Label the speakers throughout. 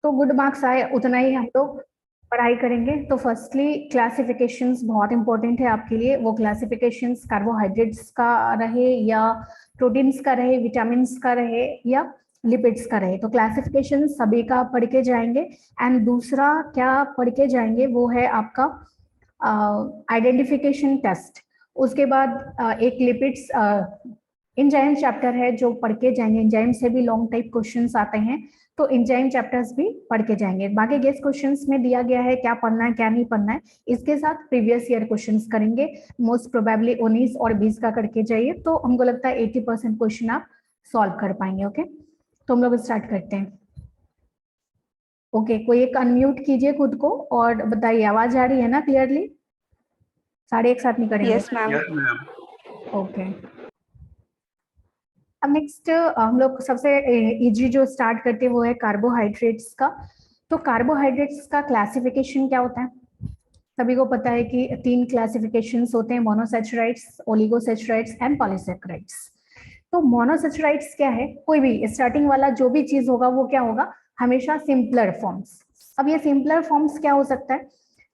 Speaker 1: तो good marks आए उतना ही हम लोग पढ़ाई करेंगे। तो फर्स्टली क्लासिफिकेशंस बहुत इंपॉर्टेंट है आपके लिए। वो क्लासिफिकेशंस कार्बोहाइड्रेट्स का रहे या प्रोटीन्स का रहे, विटामिन्स का रहे या लिपिड्स का रहे, तो क्लासिफिकेशन सभी का पढ़ के जाएंगे। एंड दूसरा क्या पढ़ के जाएंगे वो है आपका आइडेंटिफिकेशन टेस्ट। उसके बाद एक लिपिड्स एंजाइम चैप्टर है जो पढ़ के जाएंगे। एंजाइम से भी लॉन्ग टाइप क्वेश्चंस आते हैं, तो एंजाइम चैप्टर्स भी पढ़ के जाएंगे। बाकी गेस क्वेश्चंस में दिया गया है क्या पढ़ना है क्या नहीं पढ़ना है, इसके साथ प्रीवियस ईयर क्वेश्चंस करेंगे। मोस्ट प्रोबेबली 19 और 20 का करके जाइए, तो हमको लगता है 80% क्वेश्चन आप सॉल्व कर पाएंगे। ओके, तो हम लोग स्टार्ट करते हैं। ओके, कोई एक अनम्यूट कीजिए खुद को और बताइए आवाज आ रही है ना क्लियरली? सारे एक साथ नहीं करेंगे?
Speaker 2: Yes ma'am.
Speaker 1: ओके, अब नेक्स्ट हम लोग सबसे इजी जो स्टार्ट करते हैं वो है कार्बोहाइड्रेट्स का। तो कार्बोहाइड्रेट्स का क्लासिफिकेशन क्या होता है? सभी को पता है कि 3 क्लासिफिकेशंस होते हैं, मोनोसैचराइड्स, ओलिगोसैचराइड्स एंड पॉलीसैचराइड्स। तो मोनोसैचराइड्स क्या है? कोई भी स्टार्टिंग वाला जो भी चीज होगा वो क्या होगा? हमेशा सिंपलर फॉर्म्स। अब ये सिंपलर फॉर्म्स क्या हो सकता है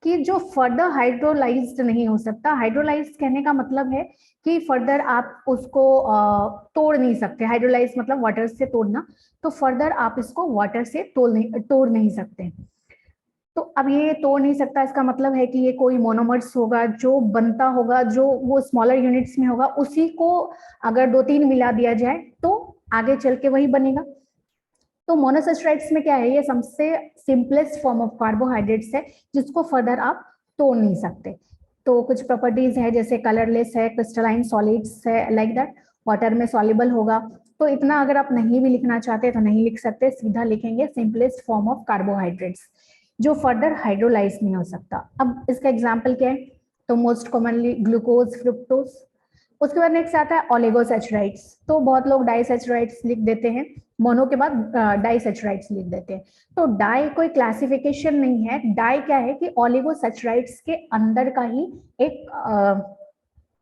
Speaker 1: कि जो फर्दर हाइड्रोलाइज्ड नहीं हो सकता। हाइड्रोलाइज्ड कहने का मतलब है कि फर्दर आप उसको तोड़ नहीं सकते। हाइड्रोलाइज मतलब वाटर से तोड़ना, तो फर्दर आप इसको वाटर से तोड़ नहीं सकते। तो अब ये तोड़ नहीं सकता, इसका मतलब है कि ये कोई मोनोमर्स होगा जो बनता होगा, जो वो स्मॉलर यूनिट्स में होगा, उसी को अगर 2-3 मिला दिया जाए तो आगे चल के वही बनेगा। तो मोनोसैचराइड्स में क्या है? ये सबसे सिंपलेस्ट फॉर्म ऑफ कार्बोहाइड्रेट्स है जिसको फर्दर आप तोड़ नहीं सकते। तो कुछ प्रॉपर्टीज है जैसे कलरलेस है, क्रिस्टलाइन सॉलिड्स है, लाइक दैट। वाटर में सॉल्युबल होगा। तो इतना अगर आप नहीं भी लिखना चाहते तो नहीं लिख सकते, सीधा लिखेंगे सिंपलेस्ट फॉर्म ऑफ कार्बोहाइड्रेट्स जो फर्दर हाइड्रोलाइज नहीं हो सकता। अब इसका एग्जाम्पल क्या है? तो मोस्ट कॉमनली ग्लूकोज, फ्रुक्टोज। उसके बाद नेक्स्ट आता है ओलिगोसैचराइड्स। तो बहुत लोग डाइसैचराइड्स लिख देते हैं, मोनो के बाद डाइसैचराइड्स लिख देते हैं। तो डाई कोई क्लासिफिकेशन नहीं है। डाई क्या है कि ओलिगोसैचराइड्स के अंदर का ही एक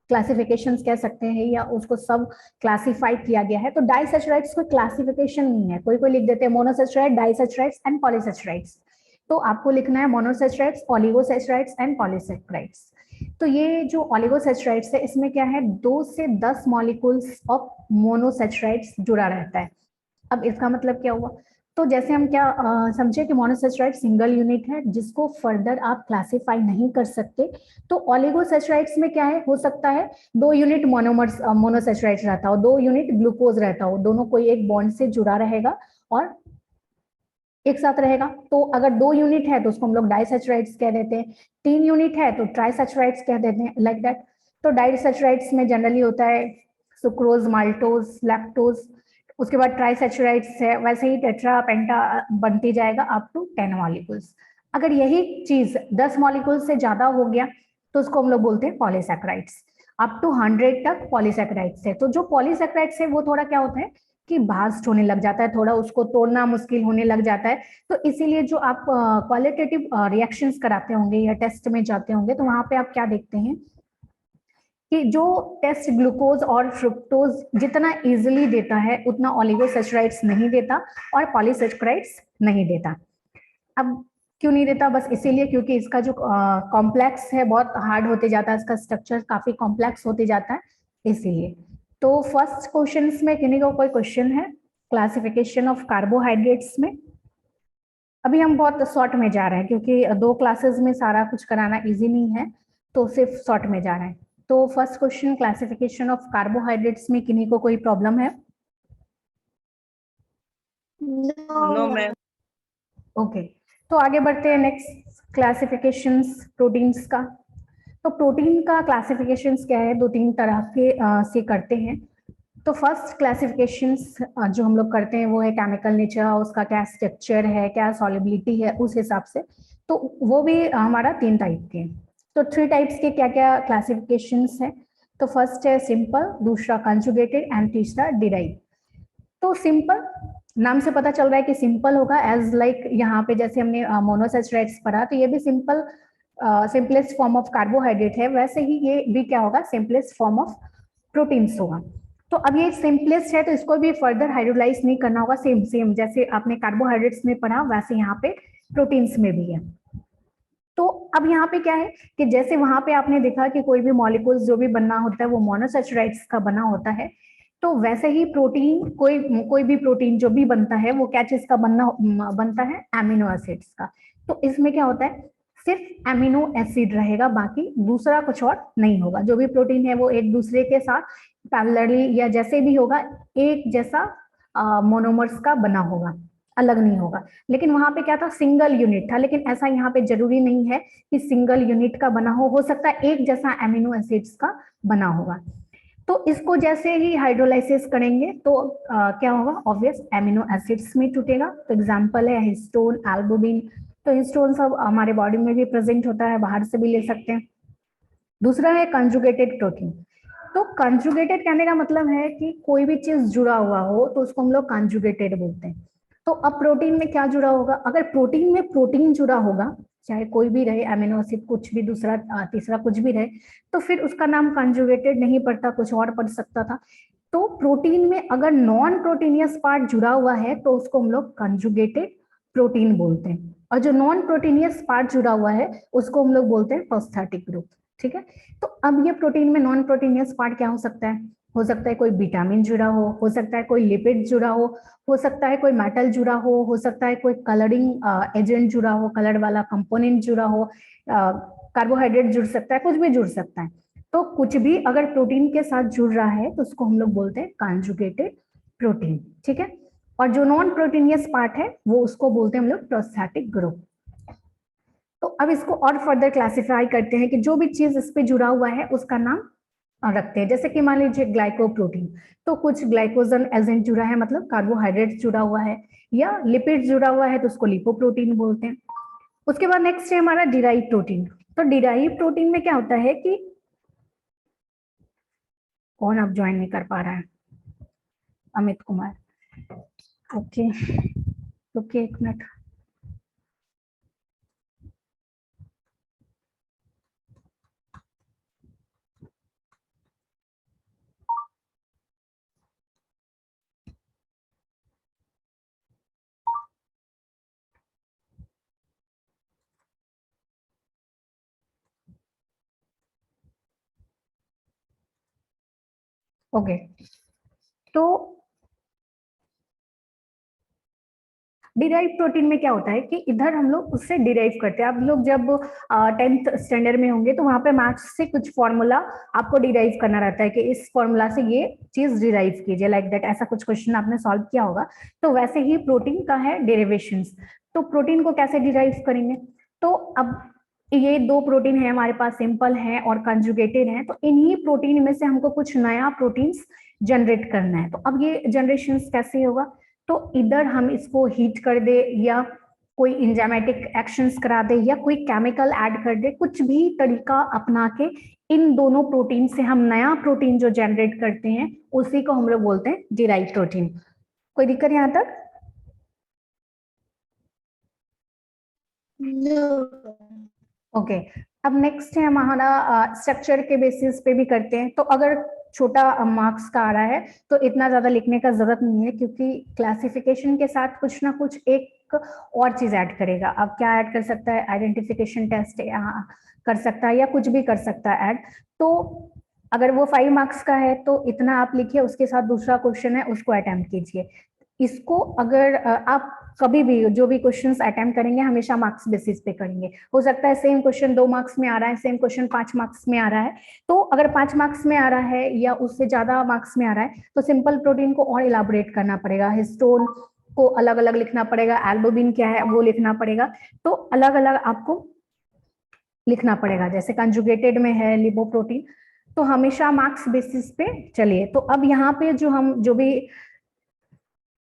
Speaker 1: क्लासिफिकेशन कह सकते हैं, या उसको सब क्लासिफाई किया गया है। तो डाइसैचराइड्स कोई क्लासिफिकेशन नहीं है। कोई कोई लिख देते हैं मोनोसैचराइड, डाइसैचराइड्स एंड पॉलीसैचराइड्स। तो आपको लिखना है मोनोसैचराइड्स, ओलिगोसैचराइड्स एंड पॉलीसैचराइड्स। तो ये जो ओलिगोसैचराइड्स है इसमें क्या है? 2 से 10 मॉलिक्यूल्स ऑफ मोनोसैचराइड्स जुड़ा रहता है। अब इसका मतलब क्या हुआ? तो जैसे हम क्या समझे कि मोनोसैचराइड सिंगल यूनिट है जिसको फर्दर आप क्लासिफाई नहीं कर सकते। तो ओलिगोसैचराइड्स में क्या है? हो सकता है 2 यूनिट मोनोसैचराइड्स रहता हो, 2 यूनिट ग्लूकोज रहता हो, दोनों कोई एक बॉन्ड से जुड़ा रहेगा और एक साथ रहेगा। तो अगर 2 यूनिट है तो उसको हम लोग डाइसैचराइड्स कह देते हैं, 3 यूनिट है तो ट्राइसैचराइड्स कह देते हैं, लाइक दैट। तो डाइसैचराइड्स में जनरली होता है सुक्रोज, माल्टोज, लैक्टोज। उसके बाद ट्राइसैचराइड्स है, वैसे ही टेट्रा पेंटा बनती जाएगा अप टू 10 मॉलिक्यूल्स। अगर यही चीज 10 मॉलिक्यूल से ज्यादा हो गया तो उसको हम लोग बोलते हैं पॉलीसैकेराइड्स। अप टू 100 तक पॉलीसैकेराइड्स है। तो जो पॉलीसैकेराइड्स है वो थोड़ा क्या होता है कि भास्ट होने लग जाता है, थोड़ा उसको तोड़ना मुश्किल होने लग जाता है। तो इसीलिए जो आप क्वालिटेटिव रिएक्शंस कराते होंगे या टेस्ट में जाते होंगे तो वहां पे आप क्या देखते हैं कि जो टेस्ट ग्लूकोज और फ्रुक्टोज जितना इजीली देता है उतना ओलिगोसैचराइड्स नहीं देता और पॉलीसैचराइड्स नहीं देता। अब क्यों नहीं देता? बस इसीलिए क्योंकि इसका जो कॉम्प्लेक्स है बहुत हार्ड होते जाता है, इसका स्ट्रक्चर काफी कॉम्प्लेक्स होते जाता है, इसीलिए। तो फर्स्ट क्वेश्चन में किन्हीं को कोई क्वेश्चन है क्लासिफिकेशन ऑफ कार्बोहाइड्रेट्स में? अभी हम बहुत शॉर्ट में जा रहे हैं क्योंकि 2 क्लासेस में सारा कुछ कराना इजी नहीं है, तो सिर्फ शॉर्ट में जा रहे हैं। तो first question classification of carbohydrates में किन्हीं को कोई प्रॉब्लम है?
Speaker 2: No ma'am.
Speaker 1: ओके, तो आगे बढ़ते हैं नेक्स्ट क्लासिफिकेशंस प्रोटीन्स का। तो प्रोटीन का क्लासिफिकेशंस क्या है? 2-3 तरह के से करते हैं। तो फर्स्ट क्लासिफिकेशंस जो हम लोग करते हैं वो है केमिकल नेचर, उसका क्या स्ट्रक्चर है, क्या सॉल्युबिलिटी है, उस हिसाब से। तो वो भी हमारा 3 टाइप के। तो 3 टाइप्स के क्या क्या क्लासिफिकेशंस है? तो फर्स्ट है सिंपल, दूसरा कंजुगेटेड एंड तीसरा डिराइव। तो सिंपल नाम से पता चल रहा है कि सिंपल होगा, एज लाइक यहाँ पे जैसे हमने मोनोसैचराइड्स पढ़ा तो ये भी simple simplest form of carbohydrate है, वैसे ही ये भी क्या होगा? सिंपलेस्ट फॉर्म ऑफ प्रोटीन्स होगा। तो अब ये सिंपलेस्ट है, तो इसको भी फर्दर हाइड्रोलाइज नहीं करना होगा, सेम सेम जैसे आपने कार्बोहाइड्रेट्स में पढ़ा वैसे यहाँ पे प्रोटीन्स में भी है। तो अब यहाँ पे क्या है कि जैसे वहां पे आपने देखा कि कोई भी मॉलिक्यूल्स जो भी बनना होता है वो मोनोसैचराइड्स का बना होता है, तो वैसे ही प्रोटीन कोई भी प्रोटीन जो भी बनता है वो क्या चीज का बनता है, एमिनो एसिड्स का। तो इसमें क्या होता है, सिर्फ एमिनो एसिड रहेगा, बाकी दूसरा कुछ और नहीं होगा। जो भी प्रोटीन है वो एक दूसरे के साथ पैरेलली या जैसे भी होगा एक जैसा मोनोमर्स का बना होगा, अलग नहीं होगा। लेकिन वहां पे क्या था, सिंगल यूनिट था, लेकिन ऐसा यहाँ पे जरूरी नहीं है कि सिंगल यूनिट का बना हो सकता है एक जैसा एमिनो एसिड्स का बना होगा। तो इसको जैसे ही हाइड्रोलाइसिस करेंगे तो क्या होगा, ऑब्वियस एमिनो एसिड्स में टूटेगा। तो एग्जांपल है हिस्टोन, एल्बुमिन। तो हिस्टोन सब हमारे बॉडी में भी प्रेजेंट होता है, बाहर से भी ले सकते हैं। दूसरा है कंजुगेटेड प्रोटीन। तो कंजुगेटेड कहने का मतलब है कि कोई भी चीज जुड़ा हुआ हो तो उसको हम लोग कंजुगेटेड बोलते हैं। तो अब प्रोटीन में क्या जुड़ा होगा, अगर प्रोटीन में प्रोटीन जुड़ा होगा, चाहे कोई भी रहे, अमीनो एसिड कुछ भी, दूसरा तीसरा कुछ भी रहे, तो फिर उसका नाम कंजुगेटेड नहीं पड़ता, कुछ और पड़ सकता था। तो प्रोटीन में अगर नॉन प्रोटीनियस पार्ट जुड़ा हुआ है तो उसको हम लोग कंजुगेटेड प्रोटीन बोलते हैं, और जो नॉन प्रोटीनियस पार्ट जुड़ा हुआ है उसको हम लोग बोलते हैं फॉस्फेटिक ग्रुप। ठीक है। तो अब ये प्रोटीन में नॉन प्रोटीनियस पार्ट क्या हो सकता है कोई विटामिन जुड़ा हो सकता है कोई लिपिड जुड़ा हो सकता है कोई मेटल जुड़ा हो सकता है कोई कलरिंग एजेंट जुड़ा हो, कलर वाला कंपोनेंट जुड़ा हो, कार्बोहाइड्रेट जुड़ सकता है, कुछ भी जुड़ सकता है। तो कुछ भी अगर प्रोटीन के साथ जुड़ रहा है तो उसको हम लोग बोलते हैं कंजुगेटेड प्रोटीन। ठीक है। और जो नॉन प्रोटीनियस पार्ट है वो उसको बोलते हैं हम लोग प्रोस्थेटिक ग्रुप। तो अब इसको और फर्दर क्लासिफाई करते हैं कि जो भी चीज इस पे जुड़ा हुआ है उसका नाम रखते हैं। जैसे कि मान लीजिए ग्लाइकोप्रोटीन, तो कुछ ग्लाइकोजन एजेंट जुड़ा है, मतलब कार्बोहाइड्रेट जुड़ा हुआ है, या लिपिड जुड़ा हुआ है तो उसको लिपोप्रोटीन बोलते हैं। उसके बाद नेक्स्ट है हमारा डिराइव प्रोटीन। तो डिराइव प्रोटीन में क्या होता है कि कौन अब ज्वाइन नहीं कर पा रहा है, अमित कुमार, ओके ओके एक मिनट। ओके, तो डिराइव प्रोटीन में क्या होता है कि इधर हम लोग उससे डिराइव करते हैं। आप लोग जब 10th स्टैंडर्ड में होंगे तो वहां पे मैथ्स से कुछ फॉर्मूला आपको डिराइव करना रहता है कि इस फॉर्मूला से ये चीज डिराइव कीजिए, लाइक दैट, ऐसा कुछ क्वेश्चन आपने सॉल्व किया होगा। तो वैसे ही प्रोटीन का है डेरिवेशंस। तो प्रोटीन को कैसे डिराइव करेंगे, तो अब ये दो प्रोटीन है हमारे पास, सिंपल है और कंजुगेटेड है। तो इन्हीं प्रोटीन में से हमको कुछ नया प्रोटीन्स जनरेट करना है। तो अब ये जनरेशन कैसे होगा, तो इधर हम इसको हीट कर दे या कोई इंजाइमेटिक एक्शंस करा दे या कोई केमिकल ऐड कर दे, कुछ भी तरीका अपना के इन दोनों प्रोटीन से हम नया प्रोटीन जो जनरेट करते हैं उसी को हम लोग बोलते हैं डिराइव प्रोटीन। कोई दिक्कत यहाँ तक? ओके अब नेक्स्ट है हमारा स्ट्रक्चर के बेसिस पे भी करते हैं। तो अगर छोटा मार्क्स का आ रहा है तो इतना ज्यादा लिखने का जरूरत नहीं है, क्योंकि क्लासिफिकेशन के साथ कुछ ना कुछ एक और चीज ऐड करेगा। अब क्या ऐड कर सकता है, आइडेंटिफिकेशन टेस्ट कर सकता है या कुछ भी कर सकता है ऐड। तो अगर वो 5 मार्क्स का है तो इतना आप लिखिए, उसके साथ दूसरा क्वेश्चन है उसको अटेम्प्ट कीजिए। इसको अगर आप कभी भी जो भी क्वेश्चंस अटेम्प्ट करेंगे हमेशा मार्क्स बेसिस पे करेंगे। हो सकता है सेम क्वेश्चन 2 मार्क्स में आ रहा है, सेम क्वेश्चन 5 मार्क्स में आ रहा है, तो अगर 5 मार्क्स में आ रहा है या उससे ज्यादा मार्क्स में आ रहा है तो सिंपल प्रोटीन को और इलाबोरेट करना पड़ेगा, हिस्टोन को अलग अलग लिखना पड़ेगा, एल्बुमिन क्या है वो लिखना पड़ेगा। तो अलग अलग आपको लिखना पड़ेगा। जैसे कंजुगेटेड में है लिपोप्रोटीन, तो हमेशा मार्क्स बेसिस पे चलिए। तो अब यहाँ पे जो भी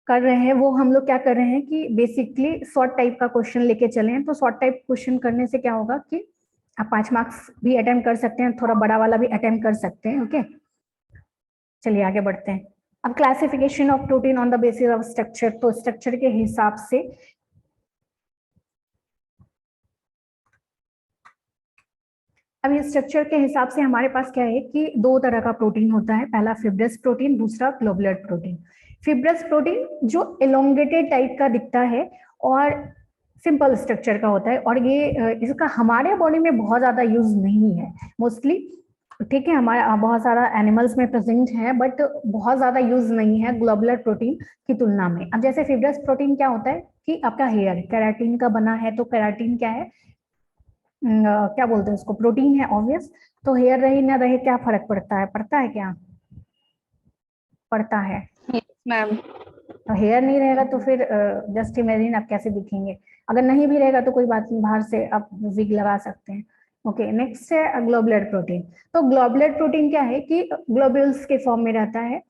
Speaker 1: कर रहे हैं वो हम लोग क्या कर रहे हैं कि बेसिकली शॉर्ट टाइप का क्वेश्चन लेके चले हैं। तो शॉर्ट टाइप क्वेश्चन करने से क्या होगा कि आप 5 मार्क्स भी अटेम्प्ट कर सकते हैं, थोड़ा बड़ा वाला भी अटेम्प्ट कर सकते हैं। ओके चलिए आगे बढ़ते हैं। अब classification of protein on the basis of structure, तो स्ट्रक्चर के हिसाब से अब ये स्ट्रक्चर के हिसाब से हमारे पास क्या है कि दो तरह का प्रोटीन होता है, पहला फिब्रस प्रोटीन, दूसरा ग्लोबुलर प्रोटीन। फिब्रस प्रोटीन जो एलोंगेटेड टाइप का दिखता है और सिंपल स्ट्रक्चर का होता है, और ये इसका हमारे बॉडी में बहुत ज्यादा यूज नहीं है मोस्टली, ठीक है, हमारा बहुत सारा एनिमल्स में प्रेजेंट है बट बहुत ज्यादा यूज नहीं है ग्लोबुलर प्रोटीन की तुलना में। अब जैसे फिब्रस प्रोटीन क्या होता है कि आपका हेयर केराटिन का बना है, तो केराटिन क्या है, क्या बोलते हैं उसको, प्रोटीन है ऑब्वियस। तो हेयर रहे ना रहे क्या फर्क पड़ता है, पड़ता है क्या, पड़ता है।
Speaker 2: मैम।
Speaker 1: तो हेयर नहीं रहेगा तो फिर जस्ट इमेजिन आप कैसे दिखेंगे, अगर नहीं भी रहेगा तो कोई बात नहीं, बाहर से आप विग लगा सकते हैं। ओके, नेक्स्ट है ग्लोबुलर प्रोटीन। तो ग्लोबुलर प्रोटीन क्या है कि ग्लोब्यूल्स के फॉर्म में रहता है,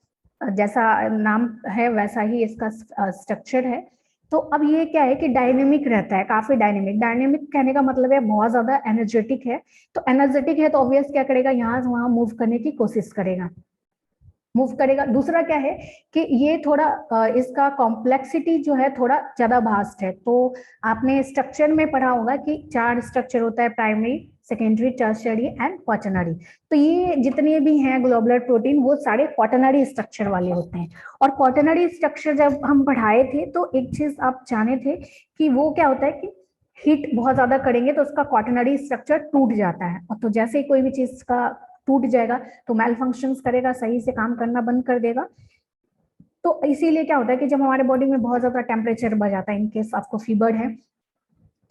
Speaker 1: जैसा नाम है वैसा ही इसका स्ट्रक्चर है। तो अब ये क्या है कि डायनेमिक रहता है, काफी डायनेमिक। डायनेमिक कहने का मतलब है बहुत ज्यादा एनर्जेटिक है। तो एनर्जेटिक है तो ऑब्वियस क्या करेगा, यहाँ से वहां मूव करने की कोशिश करेगा, मूव करेगा। दूसरा क्या है कि ये थोड़ा इसका कॉम्प्लेक्सिटी जो है थोड़ा ज्यादा वास्ट है। तो आपने स्ट्रक्चर में पढ़ा होगा कि 4 स्ट्रक्चर होता है, primary, secondary, tertiary and quaternary. तो ये जितने भी हैं ग्लोबुलर प्रोटीन वो सारे क्वाटरनरी स्ट्रक्चर वाले होते हैं। और क्वाटरनरी स्ट्रक्चर जब हम पढ़ाए थे तो एक चीज आप जाने थे कि वो क्या होता है कि हीट बहुत ज्यादा करेंगे तो उसका क्वाटरनरी स्ट्रक्चर टूट जाता है, और तो जैसे ही कोई भी चीज का टूट जाएगा तो मेल फंक्शंस करेगा, सही से काम करना बंद कर देगा। तो इसीलिए क्या होता है कि जब हमारे बॉडी में बहुत ज्यादा टेम्परेचर बढ़ जाता है, इनकेस आपको फीवर है,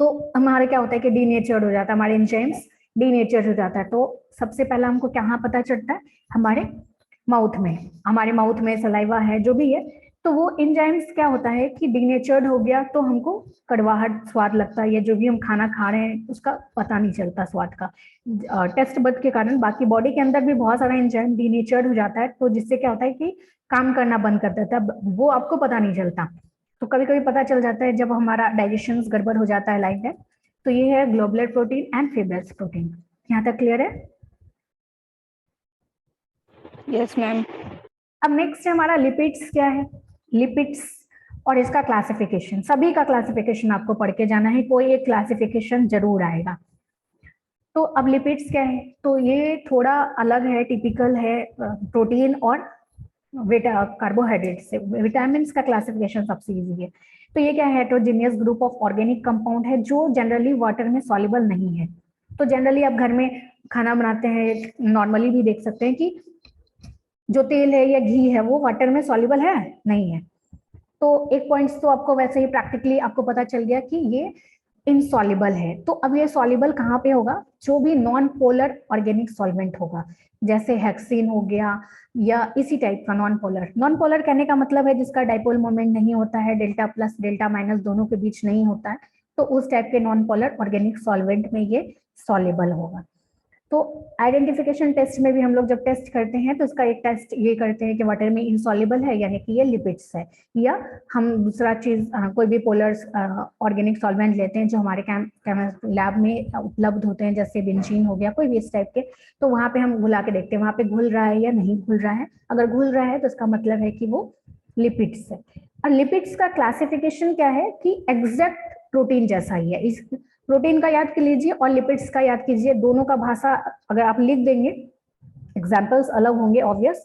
Speaker 1: तो हमारे क्या होता है कि डीनेचर्ड हो जाता है, हमारे एंजाइम्स डीनेचर्ड हो जाता है। तो सबसे पहला हमको कहाँ पता चलता है, हमारे माउथ में, हमारे माउथ में सलाइवा है जो भी है, तो वो एंजाइम्स क्या होता है कि डीनेचर्ड हो गया तो हमको कड़वाहट स्वाद लगता है, या जो भी हम खाना खा रहे हैं उसका पता नहीं चलता स्वाद का, टेस्ट बड के कारण। बाकी बॉडी के अंदर भी बहुत सारा एंजाइम डीनेचर्ड हो जाता है, तो जिससे क्या होता है कि काम करना बंद कर देता है, वो आपको पता नहीं चलता। तो कभी कभी पता चल जाता है जब हमारा डाइजेशन गड़बड़ हो जाता है लाइक दैट। तो ये है globular protein and fibrous protein. यहाँ तक क्लियर है?
Speaker 2: Yes ma'am.
Speaker 1: अब नेक्स्ट है हमारा लिपिड्स। क्या है लिपिड्स और इसका क्लासिफिकेशन, सभी का क्लासिफिकेशन आपको पढ़ के जाना है, कोई एक क्लासिफिकेशन जरूर आएगा। तो अब लिपिड्स क्या है, तो ये थोड़ा अलग है, टिपिकल है प्रोटीन और कार्बोहाइड्रेट से। विटामिन का क्लासिफिकेशन सबसे इजी है। तो ये क्या है, heterogeneous group of organic compound है जो जनरली वाटर में सॉल्युबल नहीं है। तो जनरली आप घर में खाना बनाते हैं, नॉर्मली भी देख सकते हैं कि जो तेल है या घी है वो वाटर में सॉल्युबल है, नहीं है। तो एक पॉइंट्स तो आपको वैसे ही प्रैक्टिकली आपको पता चल गया कि ये इनसॉल्युबल है। तो अब ये सॉल्युबल कहाँ पे होगा, जो भी नॉन पोलर ऑर्गेनिक सॉल्वेंट होगा, जैसे हेक्सिन हो गया या इसी टाइप का नॉन पोलर। नॉन पोलर कहने का मतलब है जिसका डाइपोल मोमेंट नहीं होता है, डेल्टा प्लस डेल्टा माइनस दोनों के बीच नहीं होता है, तो उस टाइप के नॉन पोलर ऑर्गेनिक सॉल्वेंट में ये सॉल्युबल होगा। तो आइडेंटिफिकेशन टेस्ट में भी हम लोग जब टेस्ट करते हैं तो इसका एक टेस्ट ये करते हैं कि वाटर में इनसॉल्युबल है यानी कि ये लिपिड्स है, या हम दूसरा चीज कोई भी पोलर ऑर्गेनिक सॉल्वेंट लेते हैं जो हमारे लैब में उपलब्ध होते हैं, जैसे बेंजीन हो गया, कोई भी इस टाइप के। तो वहां पे हम घुला के देखते हैं वहां पे घुल रहा है या नहीं घुल रहा है। अगर घुल रहा है तो इसका मतलब है कि वो लिपिड्स है। और लिपिड्स का क्लासिफिकेशन क्या है कि एग्जैक्ट प्रोटीन जैसा ही है। इस प्रोटीन का याद कर लीजिए और लिपिड्स का याद कीजिए, दोनों का भाषा अगर आप लिख देंगे, एग्जाम्पल्स अलग होंगे ऑब्वियस,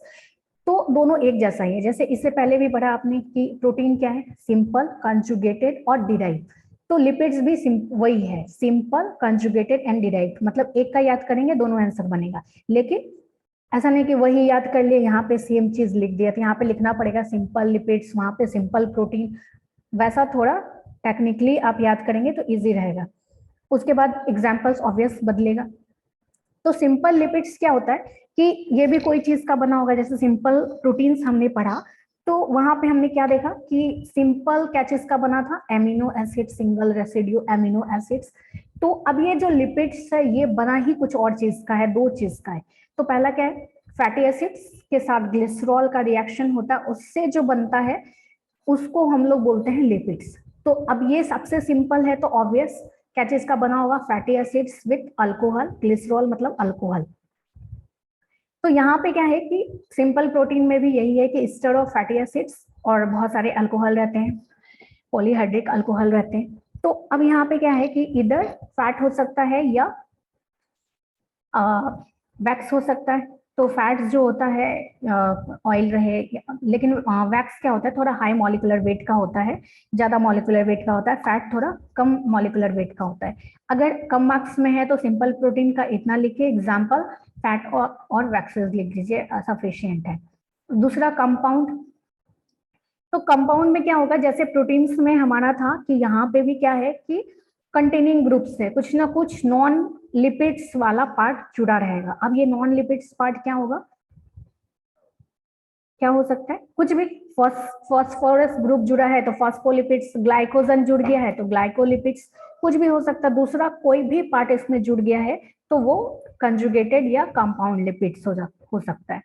Speaker 1: तो दोनों एक जैसा ही है। जैसे इससे पहले भी पढ़ा आपने कि प्रोटीन क्या है, सिंपल, कंजुगेटेड और डिराइव। तो लिपिड्स भी वही है, सिंपल, कंजुगेटेड एंड डिराइव। मतलब एक का याद करेंगे दोनों आंसर बनेगा, लेकिन ऐसा नहीं कि वही याद कर लिए यहाँ पे सेम चीज लिख दिया, तो यहाँ पे लिखना पड़ेगा सिंपल लिपिड्स, वहां पे सिंपल प्रोटीन, वैसा थोड़ा टेक्निकली आप याद करेंगे तो इजी रहेगा। उसके बाद एग्जाम्पल्स ऑब्वियस बदलेगा। तो सिंपल लिपिड्स क्या होता है कि ये भी कोई चीज का बना होगा, जैसे सिंपल प्रोटीन्स हमने पढ़ा तो वहां पे हमने क्या देखा कि सिंपल क्या चीज का बना था, amino acid, single residue amino acids. तो अब ये जो लिपिड्स है ये बना ही कुछ और चीज का है, दो चीज का है। तो पहला क्या है, फैटी एसिड्स के साथ ग्लिसरॉल का रिएक्शन होता है, उससे जो बनता है उसको हम लोग बोलते हैं लिपिड्स। तो अब ये सबसे सिंपल है तो ऑब्वियस क्या चीज का बना होगा, fatty acids with alcohol, glycerol मतलब अल्कोहल। तो यहाँ पे क्या है कि सिंपल प्रोटीन में भी यही है कि इंस्टेड ऑफ फैटी एसिड्स और बहुत सारे अल्कोहल रहते हैं, पॉलीहाइड्रिक अल्कोहल रहते हैं। तो अब यहाँ पे क्या है कि इधर फैट हो सकता है या वैक्स हो सकता है। तो फैट्स जो होता है ऑयल रहे, लेकिन वैक्स क्या होता है, थोड़ा हाई मॉलिकुलर वेट का होता है, ज्यादा मॉलिकुलर वेट का होता है। फैट थोड़ा कम मॉलिकुलर वेट का होता है। अगर कम मार्क्स में है तो सिंपल प्रोटीन का इतना लिखिए एग्जाम्पल, फैट और वैक्सेस लिख दीजिए, सफिशियंट है। दूसरा कंपाउंड। तो कंपाउंड में क्या होगा, जैसे प्रोटीन्स में हमारा था कि यहाँ पे भी क्या है कि कंटेनिंग ग्रुप्स है, कुछ ना कुछ नॉन लिपिड्स वाला पार्ट जुड़ा रहेगा। अब ये नॉन लिपिड्स पार्ट क्या होगा, क्या हो सकता है, कुछ भी। फॉस्फोरस ग्रुप जुड़ा है तो फॉस्फोलिपिड्स, ग्लाइकोजन जुड़ गया है तो ग्लाइकोलिपिड्स, कुछ भी हो सकता है। दूसरा कोई भी पार्ट इसमें जुड़ गया है तो वो कंजुगेटेड या कंपाउंड लिपिड्स हो सकता है।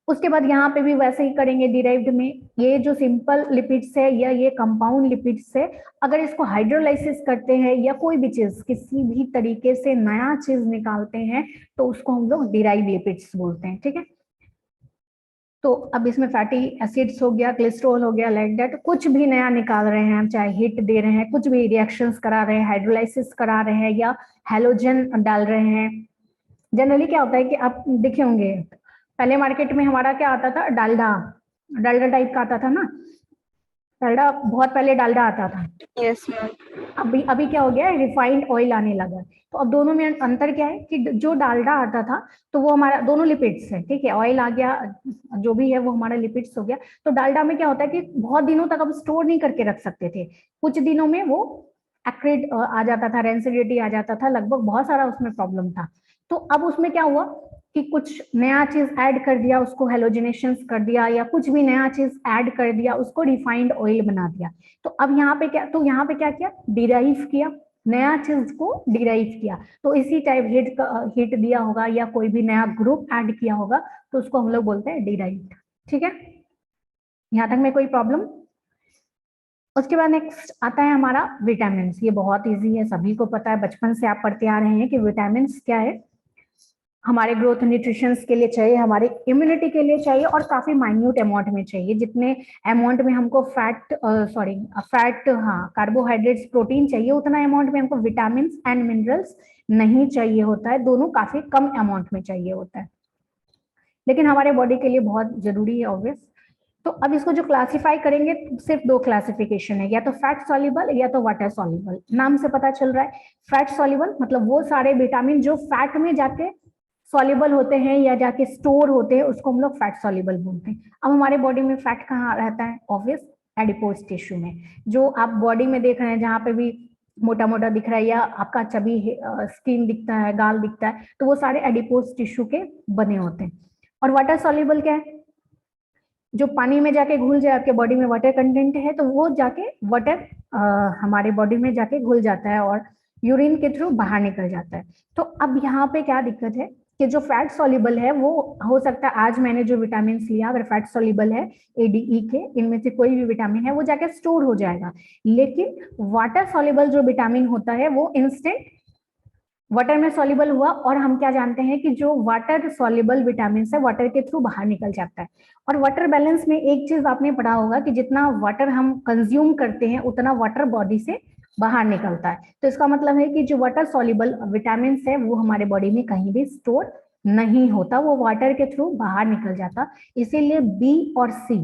Speaker 1: उसके बाद यहाँ पे भी वैसे ही करेंगे डिराइव्ड में। ये जो सिंपल लिपिड्स है या ये कंपाउंड लिपिड्स है, अगर इसको हाइड्रोलाइसिस करते हैं या कोई भी चीज किसी भी तरीके से नया चीज निकालते हैं तो उसको हम लोग डिराइव लिपिड्स बोलते हैं, ठीक है। तो अब इसमें फैटी एसिड्स हो गया, कोलेस्ट्रॉल हो गया, लाइक दैट, कुछ भी नया निकाल रहे हैं हम, चाहे हीट दे रहे हैं, कुछ भी रिएक्शंस करा रहे हैं, हाइड्रोलाइसिस करा रहे हैं या हैलोजन डाल रहे हैं। जनरली क्या होता है कि आप देखे होंगे पहले मार्केट में हमारा क्या आता था, डालडा, डालडा टाइप का आता था ना, डालडा बहुत पहले डालडा आता था।
Speaker 2: Yes ma'am.
Speaker 1: अभी क्या हो गया है, रिफाइंड ऑयल आने लगा है। तो अब दोनों में अंतर क्या है कि जो डालडा आता था तो वो हमारा दोनों लिपिड्स है, ठीक है, ऑयल आ गया, जो भी है वो हमारा लिपिड्स हो गया। तो डालडा में क्या होता है कि बहुत दिनों तक हम स्टोर नहीं करके रख सकते थे, कुछ दिनों में वो एक्रिड आ जाता था, रेंसिडिटी आ जाता था, लगभग बहुत सारा उसमें प्रॉब्लम था। तो अब उसमें क्या हुआ कि कुछ नया चीज ऐड कर दिया, उसको हेलोजिनेशन कर दिया या कुछ भी नया चीज ऐड कर दिया, उसको रिफाइंड ऑयल बना दिया। तो अब यहाँ पे क्या, तो यहाँ पे क्या किया, डिराइव किया, नया चीज को डिराइव किया। तो इसी टाइप हिट दिया होगा या कोई भी नया ग्रुप ऐड किया होगा तो उसको हम लोग बोलते हैं डिराइव्ड, ठीक है। यहाँ तक में कोई प्रॉब्लम। उसके बाद नेक्स्ट आता है हमारा विटामिन। ये बहुत इजी है, सभी को पता है, बचपन से आप पढ़ते आ रहे हैं कि विटामिन क्या है, हमारे ग्रोथ न्यूट्रिशन के लिए चाहिए, हमारे इम्यूनिटी के लिए चाहिए, और काफी माइन्यूट अमाउंट में चाहिए। जितने अमाउंट में हमको फैट हाँ कार्बोहाइड्रेट्स प्रोटीन चाहिए, उतना अमाउंट में हमको विटामिन एंड मिनरल्स नहीं चाहिए होता है, दोनों काफी कम अमाउंट में चाहिए होता है, लेकिन हमारे बॉडी के लिए बहुत जरूरी है ऑब्वियस। तो अब इसको जो क्लासिफाई करेंगे, सिर्फ दो क्लासिफिकेशन है, या तो फैट सॉल्युबल या तो वाटर सॉल्युबल। नाम से पता चल रहा है, फैट सॉल्युबल मतलब वो सारे विटामिन जो फैट में जाके सॉल्युबल होते हैं या जाके स्टोर होते हैं, उसको हम लोग फैट सॉल्युबल बोलते हैं। अब हमारे बॉडी में फैट कहाँ रहता है, ऑब्वियस एडिपोज टिश्यू में। जो आप बॉडी में देख रहे हैं, जहाँ पे भी मोटा मोटा दिख रहा है या आपका चबी स्किन दिखता है, गाल दिखता है, तो वो सारे एडिपोज टिश्यू के बने होते हैं। और वाटर सॉल्युबल क्या है, जो पानी में जाके घुल जाए, आपके बॉडी में वाटर कंटेंट है तो वो जाके वाटर हमारे बॉडी में जाके घुल जाता है और यूरिन के थ्रू बाहर निकल जाता है। तो अब यहाँ पे क्या दिक्कत है कि जो फैट सॉल्युबल है वो हो सकता है, आज मैंने जो विटामिन लिया अगर फैट सॉल्युबल है, ADE के, इनमें से कोई भी विटामिन है वो जाके स्टोर हो जाएगा। लेकिन वाटर सॉल्युबल जो विटामिन होता है वो इंस्टेंट वाटर में सॉल्युबल हुआ, और हम क्या जानते हैं कि जो वाटर सॉल्युबल विटामिन है वाटर के थ्रू बाहर निकल जाता है। और वाटर बैलेंस में एक चीज आपने पढ़ा होगा कि जितना वाटर हम कंज्यूम करते हैं उतना वाटर बॉडी से बाहर निकलता है। तो इसका मतलब है कि जो वाटर सॉल्युबल विटामिन है वो हमारे बॉडी में कहीं भी स्टोर नहीं होता, वो वाटर के थ्रू बाहर निकल जाता। इसीलिए B और C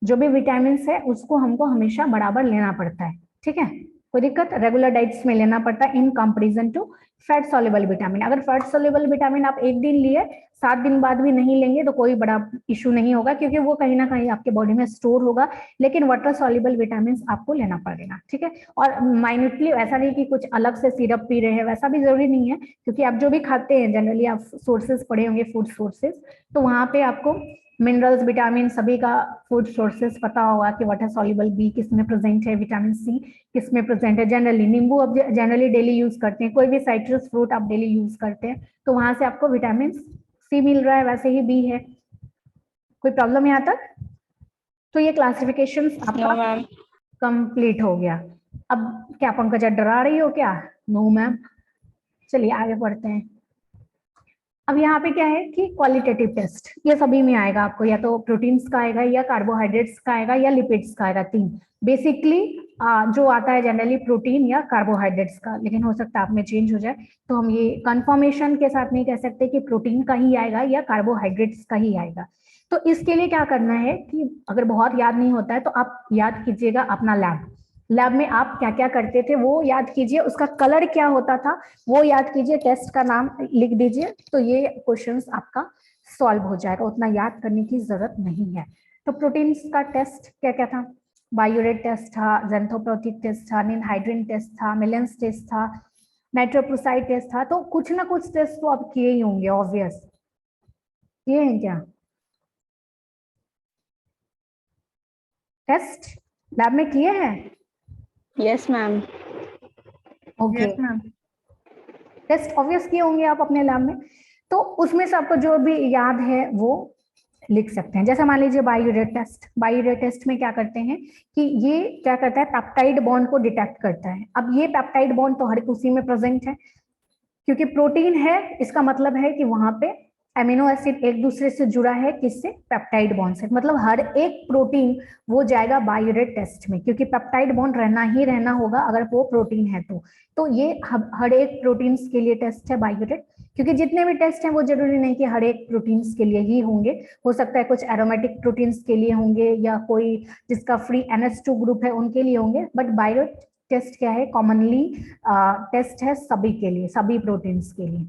Speaker 1: जो भी विटामिन है उसको हमको हमेशा बराबर लेना पड़ता है, ठीक है, कोई दिक्कत, रेगुलर डाइट्स में लेना पड़ता है in comparison to fat soluble vitamin. अगर फैट सॉल्युबल विटामिन आप एक दिन लिए, 7 दिन बाद भी नहीं लेंगे तो कोई बड़ा इशू नहीं होगा, क्योंकि वो कहीं ना कहीं आपके बॉडी में स्टोर होगा। लेकिन वाटर सॉल्युबल विटामिन आपको लेना पड़ेगा, ठीक है। और माइन्यूटली, ऐसा नहीं कि कुछ अलग से सिरप पी रहे हैं, वैसा भी जरूरी नहीं है, क्योंकि आप जो भी खाते हैं जनरली आप सोर्सेज पढ़े होंगे, फूड सोर्सेज, तो वहां पे आपको मिनरल्स विटामिन सभी का फूड सोर्सेज पता होगा कि वाटर सॉल्युबल B किस में प्रेजेंट है, विटामिन C किस में प्रेजेंट है। जनरली नींबू अब जनरली डेली यूज करते हैं, कोई भी साइट्रस फ्रूट आप डेली यूज करते हैं तो वहां से आपको विटामिन C मिल रहा है, वैसे ही B है। कोई प्रॉब्लम यहाँ तक? तो ये क्लासिफिकेशन आपका कंप्लीट हो गया। अब क्या पंकजा डरा रही हो क्या? No ma'am. चलिए आगे बढ़ते हैं। अब यहाँ पे क्या है कि क्वालिटेटिव टेस्ट, ये सभी में आएगा आपको, या तो प्रोटीन्स का आएगा या कार्बोहाइड्रेट्स का आएगा या लिपिड्स का आएगा, तीन। बेसिकली जो आता है जनरली प्रोटीन या कार्बोहाइड्रेट्स का, लेकिन हो सकता है आप में चेंज हो जाए, तो हम ये कंफर्मेशन के साथ नहीं कह सकते कि प्रोटीन का ही आएगा या कार्बोहाइड्रेट्स का ही आएगा। तो इसके लिए क्या करना है कि अगर बहुत याद नहीं होता है तो आप याद कीजिएगा अपना लैब में आप क्या क्या करते थे वो याद कीजिए, उसका कलर क्या होता था वो याद कीजिए, टेस्ट का नाम लिख दीजिए, तो ये क्वेश्चंस आपका सॉल्व हो जाएगा, उतना याद करने की जरूरत नहीं है। तो प्रोटीन्स का टेस्ट क्या क्या था? बायोरेट टेस्ट था, ज़ेंथोप्रोटिक टेस्ट था, निनहाइड्रिन टेस्ट था, मिलेंस टेस्ट था, नाइट्रोप्रोसाइड टेस्ट था। तो कुछ ना कुछ टेस्ट तो आप किए ही होंगे, ऑब्वियस। किए हैं क्या टेस्ट? लैब में किए हैं?
Speaker 2: Yes ma'am.
Speaker 1: Okay ma'am, test obvious किए होंगे आप अपने लैब में। तो उसमें से आपको जो भी याद है वो लिख सकते हैं। जैसे मान लीजिए बायोरेट टेस्ट में क्या करते हैं कि ये क्या करता है, पेप्टाइड बॉन्ड को डिटेक्ट करता है। अब ये पेप्टाइड बॉन्ड तो हर उसी में प्रेजेंट है, क्योंकि प्रोटीन है, इसका मतलब है कि वहां पे एमिनो एसिड एक दूसरे से जुड़ा है, किससे? पेप्टाइड बॉन्ड से। मतलब हर एक प्रोटीन वो जाएगा बायोरेट टेस्ट में, क्योंकि पेप्टाइड बॉन्ड रहना ही रहना होगा अगर वो प्रोटीन है तो ये हर एक प्रोटीन्स के लिए टेस्ट है बायोरेट। क्योंकि जितने भी टेस्ट हैं वो जरूरी नहीं कि हर एक प्रोटीन्स के लिए ही होंगे, हो सकता है कुछ एरोमेटिक प्रोटीन्स के लिए होंगे या कोई जिसका फ्री NH2 ग्रुप है उनके लिए होंगे, बट बायोरेट टेस्ट क्या है, कॉमनली टेस्ट है सभी के लिए, सभी प्रोटीन्स के लिए।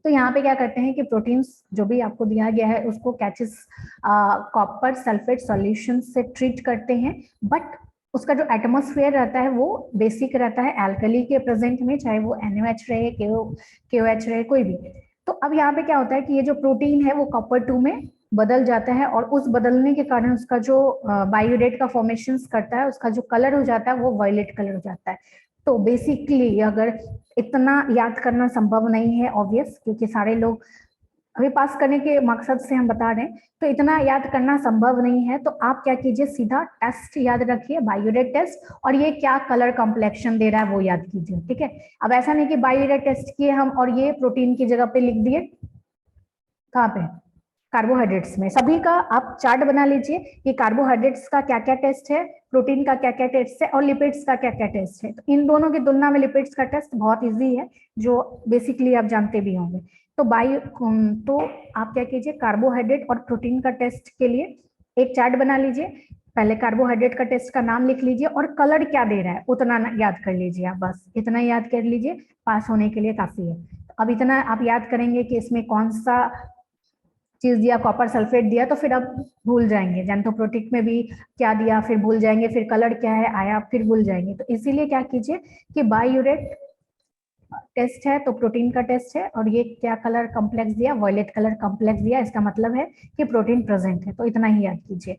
Speaker 1: तो यहाँ पे क्या करते हैं कि प्रोटीन्स जो भी आपको दिया गया है उसको कैचेस कॉपर सल्फेट सॉल्यूशन से ट्रीट करते हैं, बट उसका जो एटमॉस्फेयर रहता है वो बेसिक रहता है एल्कली के प्रेजेंट में, चाहे वो NaOH रहे, KOH रहे, कोई भी। तो अब यहाँ पे क्या होता है कि ये जो प्रोटीन है वो कॉपर 2 में बदल जाता है, और उस बदलने के कारण उसका जो बायोरेट का फॉर्मेशन करता है, उसका जो कलर हो जाता है वो वायलेट कलर हो जाता है। तो बेसिकली अगर इतना याद करना संभव नहीं है, ऑब्वियस, क्योंकि सारे लोग अभी पास करने के मकसद से हम बता रहे हैं, तो इतना याद करना संभव नहीं है। तो आप क्या कीजिए, सीधा टेस्ट याद रखिए, बायोरेट टेस्ट, और ये क्या कलर कॉम्प्लेक्शन दे रहा है वो याद कीजिए, ठीक है। अब ऐसा नहीं कि बायोरेट टेस्ट किए हम और ये प्रोटीन की जगह पे लिख दिए, कहाँ पे? कार्बोहाइड्रेट्स में। सभी का आप चार्ट बना लीजिए कि कार्बोहाइड्रेट्स का क्या क्या टेस्ट है, प्रोटीन का क्या क्या टेस्ट है, और लिपिड्स का क्या क्या टेस्ट है। तो इन दोनों की तुलना में लिपिड्स का टेस्ट बहुत इजी है, जो बेसिकली आप जानते भी होंगे। तो तो आप क्या कीजिए, कार्बोहाइड्रेट और प्रोटीन का टेस्ट के लिए एक चार्ट बना लीजिए। पहले कार्बोहाइड्रेट का टेस्ट का नाम लिख लीजिए और कलर क्या दे रहा है उतना याद कर लीजिए। आप बस इतना याद कर लीजिए, पास होने के लिए काफी है। अब इतना आप याद करेंगे कि इसमें कौन सा चीज दिया, कॉपर सल्फेट दिया, तो फिर आप भूल जाएंगे। जेंथोप्रोटिक में भी क्या दिया फिर भूल जाएंगे, फिर कलर क्या है आया फिर भूल जाएंगे। तो इसीलिए क्या कीजिए कि बायोरेट टेस्ट है तो प्रोटीन का टेस्ट है, और ये क्या कलर कॉम्प्लेक्स दिया, वायलेट कलर कॉम्प्लेक्स दिया, इसका मतलब है कि प्रोटीन प्रेजेंट है। तो इतना ही याद कीजिए।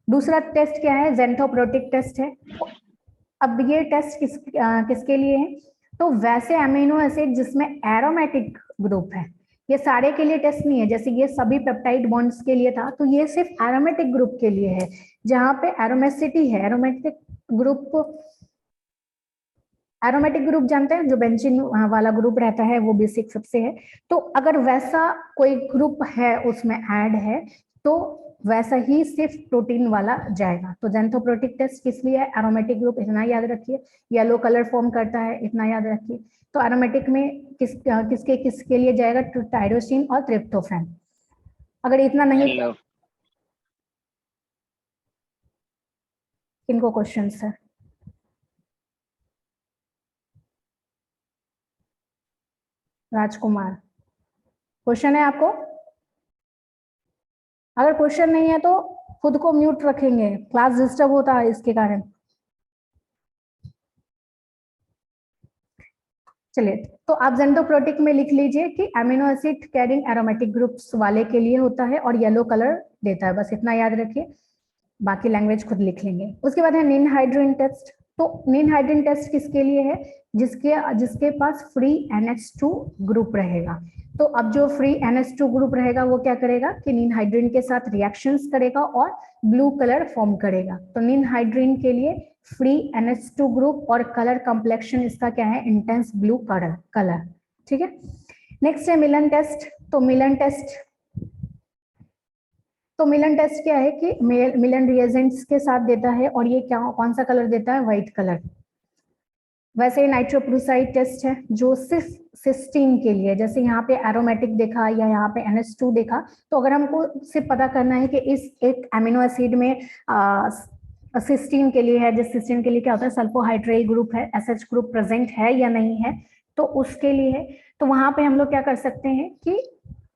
Speaker 1: दूसरा टेस्ट क्या है, जेंथोप्रोटिक टेस्ट है। अब ये टेस्ट किसके लिए है? तो वैसे अमीनो एसिड जिसमें एरोमेटिक ग्रुप है, ये सारे के लिए टेस्ट नहीं है। जैसे ये सभी पेप्टाइड बॉन्ड्स के लिए था, तो ये सिर्फ एरोमेटिक ग्रुप के लिए है, जहां पे एरोमेसिटी है। एरोमेटिक ग्रुप जानते हैं, जो बेंजीन वाला ग्रुप रहता है वो बेसिक सबसे है। तो अगर वैसा कोई ग्रुप है उसमें ऐड है तो वैसा ही सिर्फ प्रोटीन वाला जाएगा। तो जेंथोप्रोटिक टेस्ट किस लिए है, एरोमेटिक ग्रुप, इतना याद रखिए। येलो कलर फॉर्म करता है, इतना याद रखिए। तो एरोमेटिक में किसके लिए जाएगा, टायरोसिन और ट्रिप्टोफैन। अगर इतना नहीं तो इनको क्वेश्चन है। राजकुमार, क्वेश्चन है आपको? अगर क्वेश्चन नहीं है तो खुद को म्यूट रखेंगे, क्लास डिस्टर्ब होता है इसके कारण। चलिए, तो आप जेंथोप्रोटिक में लिख लीजिए कि amino acid carrying aromatic groups वाले के लिए होता है और येलो कलर देता है, बस इतना याद रखिए, बाकी लैंग्वेज खुद लिख लेंगे। उसके बाद है निनहाइड्रिन टेस्ट। तो निनहाइड्रिन टेस्ट किसके लिए है, जिसके पास फ्री NH2 ग्रुप रहेगा। तो अब जो फ्री NH2 ग्रुप रहेगा वो क्या करेगा कि निनहाइड्रिन के साथ रिएक्शंस करेगा और ब्लू कलर फॉर्म करेगा। तो निनहाइड्रिन के लिए फ्री NH2 ग्रुप और कलर कॉम्प्लेक्शन इसका क्या है, इंटेंस ब्लू कलर, ठीक है। नेक्स्ट है मिलन टेस्ट। तो मिलन टेस्ट तो मिलन टेस्ट क्या है कि मिलन रिएजेंट्स के साथ देता है और ये क्या कौन सा कलर देता है, व्हाइट कलर। वैसे ही नाइट्रोप्रोसाइड टेस्ट है जो सिर्फ सिस्टीन के लिए, जैसे यहाँ पे एरोमेटिक देखा या यहाँ पे NH2 देखा, तो अगर हमको सिर्फ पता करना है कि इस एक अमीनो एसिड में सिस्टीन के लिए है, जिस सिस्टीन के लिए क्या होता है, सल्फोहाइड्राइल ग्रुप है, SH ग्रुप प्रेजेंट है या नहीं है, तो उसके लिए है। तो वहां पे हम लोग क्या कर सकते हैं कि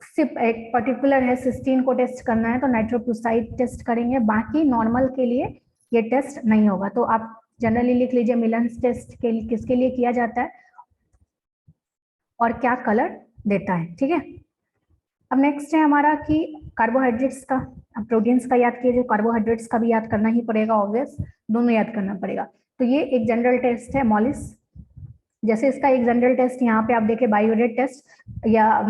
Speaker 1: सिर्फ एक पर्टिकुलर है सिस्टीन को टेस्ट करना है तो नाइट्रोप्रोसाइड टेस्ट करेंगे, बाकी नॉर्मल के लिए ये टेस्ट नहीं होगा। तो आप जनरली लिख लीजिए मिलन टेस्ट के लिए किसके लिए किया जाता है और क्या कलर देता है, ठीक है। अब नेक्स्ट है हमारा कि कार्बोहाइड्रेट्स का, अब प्रोटीन्स का याद कीजिए, कार्बोहाइड्रेट्स का भी याद करना ही पड़ेगा, ऑब्वियस, दोनों याद करना पड़ेगा। तो ये एक जनरल टेस्ट है मॉलिस, जैसे इसका एक जनरल टेस्ट यहाँ पे आप देखें बायोरेट टेस्ट या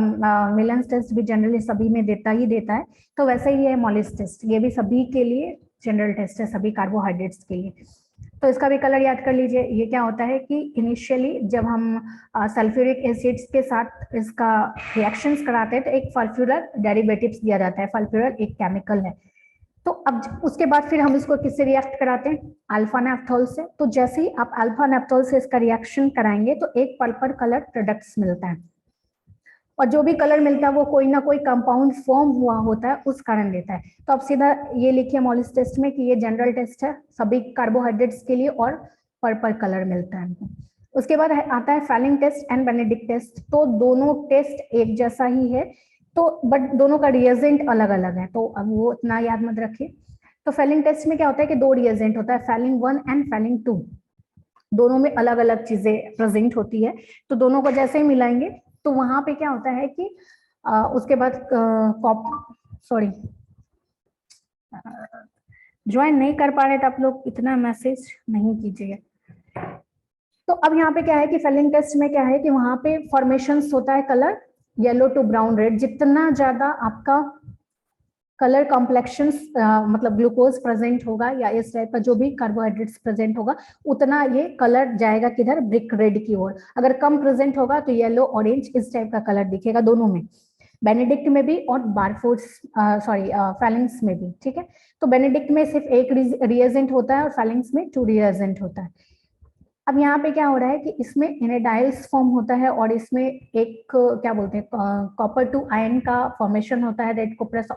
Speaker 1: मिलन टेस्ट भी जनरली सभी में देता है, तो वैसे ही है मॉलिस टेस्ट, ये भी सभी के लिए जनरल टेस्ट है, सभी कार्बोहाइड्रेट्स के लिए। तो इसका भी कलर याद कर लीजिए। ये क्या होता है कि इनिशियली जब हम सल्फ्यूरिक एसिड्स के साथ इसका रिएक्शंस कराते हैं तो एक सल्फ्यूरल डेरिवेटिव्स दिया जाता है, सल्फ्यूरल एक केमिकल है। तो अब उसके बाद फिर हम इसको किससे रिएक्ट कराते हैं, अल्फा नेफ्थोल से। तो जैसे ही आप अल्फा नेफ्थोल से इसका रिएक्शन कराएंगे तो एक पर्पल कलर प्रोडक्ट्स मिलता है, और जो भी कलर मिलता है वो कोई ना कोई कंपाउंड फॉर्म हुआ होता है उस कारण देता है। तो अब सीधा ये लिखिए मॉलिस टेस्ट में कि ये जनरल टेस्ट है सभी कार्बोहाइड्रेट्स के लिए और पर्पल कलर मिलता है हमको। उसके बाद आता है Fehling test and Benedict test. तो दोनों टेस्ट एक जैसा ही है, तो बट दोनों का रिएजेंट अलग अलग है, तो अब वो इतना याद मत रखिए। तो फेलिंग टेस्ट में क्या होता है कि दो रिएजेंट होता है, फेलिंग 1 एंड फेलिंग 2, दोनों में अलग अलग चीजें प्रेजेंट होती है। तो दोनों को जैसे ही मिलाएंगे तो वहां पे क्या होता है कि उसके बाद ज्वाइन नहीं कर पा रहे तो आप लोग इतना मैसेज नहीं कीजिएगा। तो अब यहाँ पे क्या है कि फेलिंग टेस्ट में क्या है कि वहां पे फॉर्मेशंस होता है colour yellow to brown red. जितना ज्यादा आपका कलर कॉम्प्लेक्शंस मतलब ग्लूकोज प्रेजेंट होगा या इस टाइप का जो भी कार्बोहाइड्रेट्स प्रेजेंट होगा, उतना ये कलर जाएगा किधर, ब्रिक रेड की ओर। अगर कम प्रेजेंट होगा तो येलो ऑरेंज इस टाइप का कलर दिखेगा, दोनों में, बेनेडिक्ट में भी और बारफोर्ड्स फेलिंग्स में भी, ठीक है। तो बेनेडिक्ट में सिर्फ एक रिएजेंट होता है और फेलिंग्स में 2 रिएजेंट होता है। अब यहाँ पे क्या हो रहा है कि इसमें एनेडाइल्स फॉर्म होता है और इसमें एक क्या बोलते हैं कॉपर टू आयन का फॉर्मेशन होता है, रेड कोपरस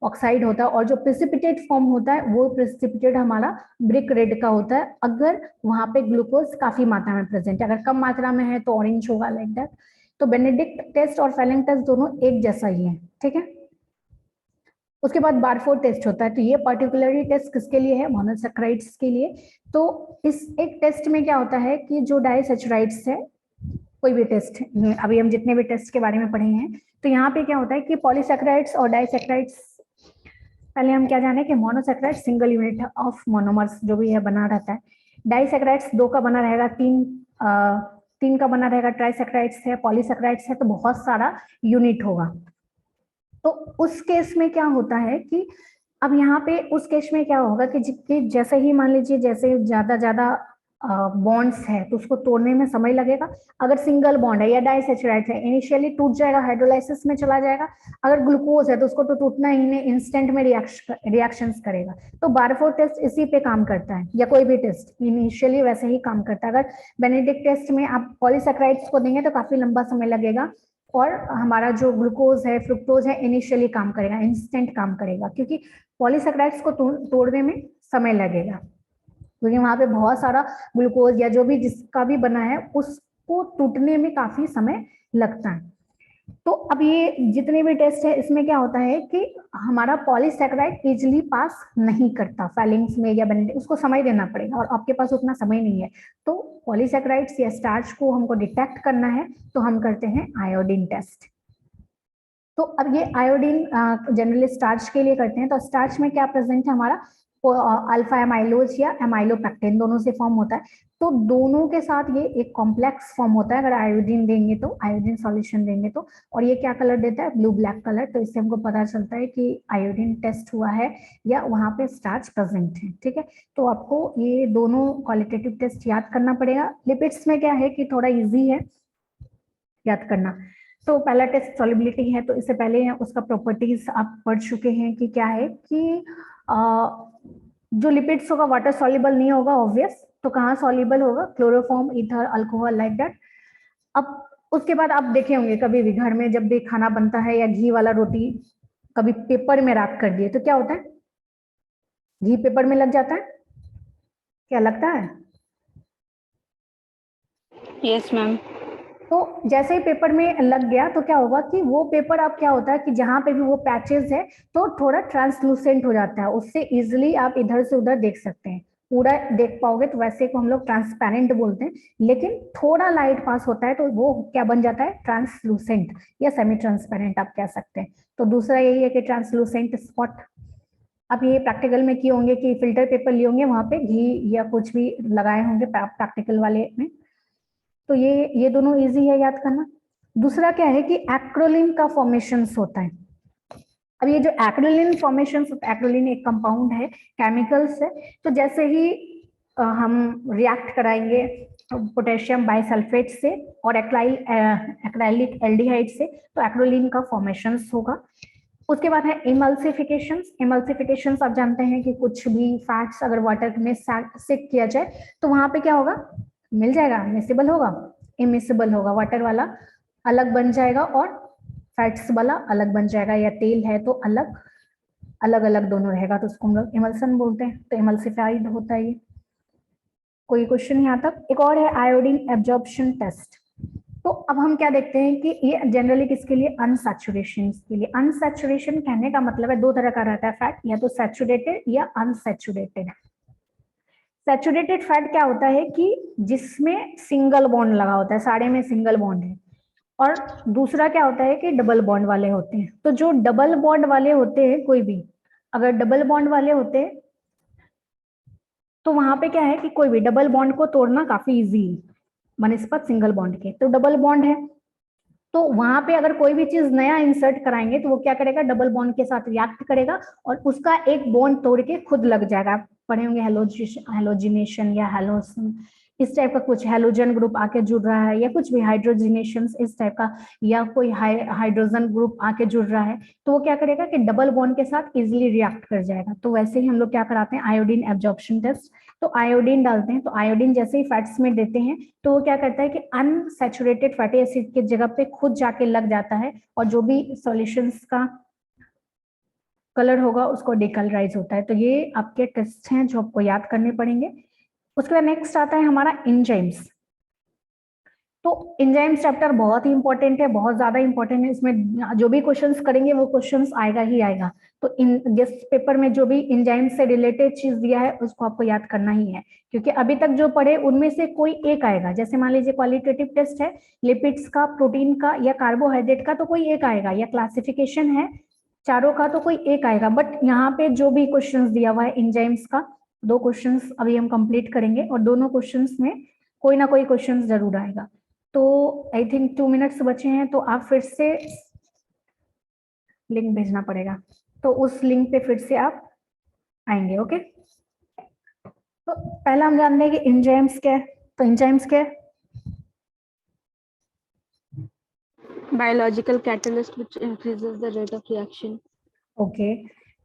Speaker 1: ऑक्साइड होता है, और जो प्रेसिपिटेट फॉर्म होता है वो प्रेसिपिटेट हमारा ब्रिक रेड का होता है अगर वहां पे ग्लूकोज काफी मात्रा में प्रेजेंट है। अगर कम मात्रा में है तो ऑरेंज होगा, लाइक दैट। तो बेनेडिक्ट टेस्ट और फेलिंग टेस्ट दोनों एक जैसा ही है, ठीक है। उसके बाद बारफोर्ड टेस्ट होता है, तो ये पर्टिकुलरली टेस्ट किसके लिए है, मोनोसैकेराइड्स के लिए। तो इस एक टेस्ट में क्या होता है कि जो डाइसैचराइड्स है, कोई भी टेस्ट, अभी हम जितने भी टेस्ट के बारे में पढ़े हैं, तो यहाँ पे क्या होता है कि पॉलीसैकेराइड्स और डाइसैकेराइड्स, पहले हम क्या जाने कि monosaccharide single unit of monomers जो भी है बना रहता है, डाइसैकेराइड्स 2 का बना रहेगा, 3 का बना रहेगा, ट्राइसैकेराइड्स है, पॉलीसैकेराइड्स है, तो बहुत सारा यूनिट होगा। तो उस केस में क्या होता है कि अब यहाँ पे उस केस में क्या होगा कि जैसे ही मान लीजिए जैसे ज्यादा बॉन्ड्स है तो उसको तोड़ने में समय लगेगा। अगर सिंगल बॉन्ड है या डाइसैचराइड है, इनिशियली टूट जाएगा, हाइड्रोलाइसिस में चला जाएगा। अगर ग्लूकोज है तो उसको तो टूटना ही नहीं, इंस्टेंट में रिएक्शंस करेगा। तो बारफोर्ड टेस्ट इसी पे काम करता है, या कोई भी टेस्ट इनिशियली वैसे ही काम करता है। अगर बेनेडिक्ट टेस्ट में आप पॉलीसैकेराइड्स को देंगे तो काफी लंबा समय लगेगा, और हमारा जो ग्लूकोज है, फ्रुक्टोज है, इनिशियली काम करेगा, इंस्टेंट काम करेगा, क्योंकि पॉलीसैकेराइड्स को तोड़ने में समय लगेगा, क्योंकि वहां पे बहुत सारा ग्लूकोज या जो भी जिसका भी बना है उसको टूटने में काफी समय लगता है। तो अब ये जितने भी टेस्ट है इसमें क्या होता है कि हमारा पॉलीसैकेराइड इजिली पास नहीं करता फेलिंग्स में या बेनेडिक्ट, उसको समय देना पड़ेगा और आपके पास उतना समय नहीं है। तो पॉलीसैकेराइड्स या स्टार्च को हमको डिटेक्ट करना है तो हम करते हैं आयोडीन टेस्ट। तो अब ये आयोडीन जनरली स्टार्च के लिए करते हैं। तो स्टार्च में क्या प्रेजेंट है हमारा, अल्फा एमाइलोज या एमाइलोपेक्टिन दोनों से फॉर्म होता है। तो दोनों के साथ ये एक कॉम्प्लेक्स फॉर्म होता है। अगर आयोडीन देंगे तो, आयोडीन सॉल्यूशन देंगे तो, और ये क्या कलर देता है, ब्लू ब्लैक कलर। तो इससे हमको पता चलता है कि आयोडीन टेस्ट हुआ है या वहां पे स्टार्च प्रेजेंट है, ठीक है। तो आपको ये दोनों क्वालिटेटिव टेस्ट याद करना पड़ेगा। लिपिड्स में क्या है कि थोड़ा इजी है याद करना। तो पहला टेस्ट सॉल्युबिलिटी है, तो इससे पहले उसका प्रॉपर्टीज आप पढ़ चुके हैं कि क्या है कि जो लिपिड्स होगा वाटर सॉल्युबल नहीं होगा ऑब्वियस, तो कहाँ सॉल्युबल होगा, chloroform, ether, alcohol, like that. अब उसके बाद आप देखे होंगे कभी भी घर में जब भी खाना बनता है या घी वाला रोटी कभी पेपर में रैप कर दिए तो क्या होता है, घी पेपर में लग जाता है, क्या लगता है?
Speaker 2: Yes ma'am.
Speaker 1: तो जैसे ही पेपर में लग गया तो क्या होगा कि वो पेपर अब क्या होता है कि जहां पे भी वो पैचेस है तो थोड़ा ट्रांसलूसेंट हो जाता है, उससे इजिली आप इधर से उधर देख सकते हैं, पूरा देख पाओगे तो वैसे को हम लोग ट्रांसपेरेंट बोलते हैं, लेकिन थोड़ा लाइट पास होता है तो वो क्या बन जाता है, ट्रांसलूसेंट या सेमी ट्रांसपेरेंट आप कह सकते हैं। तो दूसरा यही है कि ट्रांसलूसेंट स्पॉट। आप ये प्रैक्टिकल में किए होंगे कि फिल्टर पेपर लिए होंगे, वहां पे घी या कुछ भी लगाए होंगे प्रैक्टिकल वाले में, तो ये दोनों इजी है याद करना। दूसरा क्या है कि एक्रोलिन का फॉर्मेशन होता है। अब ये जो एक्रोलिन फॉर्मेशन, एक्रोलिन एक कंपाउंड है, केमिकल्स है, तो जैसे ही हम रिएक्ट कराएंगे पोटेशियम बाइसल्फेट से और एक्राइलिक एल्डिहाइड से तो एक्रोलिन का फॉर्मेशन होगा। उसके बाद है इमल्सिफिकेशंस। इमल्सिफिकेशंस आप जानते हैं कि कुछ भी फैट्स अगर वाटर में सिक किया जाए तो वहां पे क्या होगा, मिल जाएगा, मिसिबल होगा, इमिसिबल होगा, वाटर वाला अलग बन जाएगा और फैट्स वाला अलग बन जाएगा, या तेल है तो अलग अलग अलग दोनों रहेगा, तो उसको हम लोग इमल्सन बोलते हैं, तो इमल्सिफाइड होता है ये। कोई क्वेश्चन यहाँ तक? एक और है आयोडीन एब्जॉर्प्शन टेस्ट। तो अब हम क्या देखते हैं कि ये जनरली किसके लिए, अनसैचुरेशन के लिए। अनसैचुरेशन कहने का मतलब है दो तरह का रहता है फैट, या तो सैचुरेटेड या अनसैचुरेटेड। सैचुरेटेड फैट क्या होता है कि जिसमें सिंगल बॉन्ड लगा होता है, सारे में सिंगल बॉन्ड है, और दूसरा क्या होता है कि डबल बॉन्ड वाले होते हैं। तो जो डबल बॉन्ड वाले होते हैं, कोई भी अगर डबल बॉन्ड वाले होते हैं तो वहां पे क्या है कि कोई भी डबल बॉन्ड को तोड़ना काफी इजी है बनस्पत सिंगल बॉन्ड के। तो डबल बॉन्ड है तो वहां पे अगर कोई भी चीज नया इंसर्ट कराएंगे तो वो क्या करेगा, डबल बॉन्ड के साथ रिएक्ट करेगा और उसका एक बॉन्ड तोड़ के खुद लग जाएगा। आप पढ़े होंगे हेलोजिनेशन या हेलोसन, इस टाइप का कुछ हेलोजन ग्रुप आके जुड़ रहा है, या कुछ भी हाइड्रोजिनेशन इस टाइप का, या कोई हाइड्रोजन ग्रुप आके जुड़ रहा है, तो वो क्या करेगा कि डबल बॉन्ड के साथ इजिली रिएक्ट कर जाएगा। तो वैसे ही हम लोग क्या कराते हैं, आयोडीन एब्जॉर्प्शन टेस्ट। तो आयोडीन डालते हैं, तो आयोडीन जैसे ही फैट्स में देते हैं तो वो क्या करता है कि अनसैचुरेटेड फैटी एसिड की जगह पे खुद जाके लग जाता है, और जो भी सॉल्यूशंस का कलर होगा उसको डिकलराइज होता है। तो ये आपके टेस्ट हैं जो आपको याद करने पड़ेंगे। उसके बाद नेक्स्ट आता है हमारा एंजाइम्स। तो एंजाइम्स चैप्टर बहुत ही इंपॉर्टेंट है, बहुत ज्यादा इंपॉर्टेंट है, इसमें जो भी क्वेश्चंस करेंगे वो क्वेश्चंस आएगा ही आएगा। तो इन गेस्ट पेपर में जो भी एंजाइम्स से रिलेटेड चीज दिया है उसको आपको याद करना ही है, क्योंकि अभी तक जो पढ़े उनमें से कोई एक आएगा। जैसे मान लीजिए क्वालिटेटिव टेस्ट है लिपिड्स का, प्रोटीन का या कार्बोहाइड्रेट का, तो कोई एक आएगा, या क्लासिफिकेशन है चारों का तो कोई एक आएगा। बट यहाँ पे जो भी क्वेश्चंस दिया हुआ है एंजाइम्स का, दो क्वेश्चंस अभी हम कंप्लीट करेंगे और दोनों क्वेश्चंस में कोई ना कोई क्वेश्चन जरूर आएगा। तो आई थिंक 2 मिनट्स बचे हैं, तो आप फिर से लिंक भेजना पड़ेगा, तो उस लिंक पे फिर से आप आएंगे। ओके, तो पहला हम जानते हैं कि एंजाइम्स क्या है। तो एंजाइम्स क्या है?
Speaker 2: Biological catalyst which increases the rate of reaction.
Speaker 1: Okay,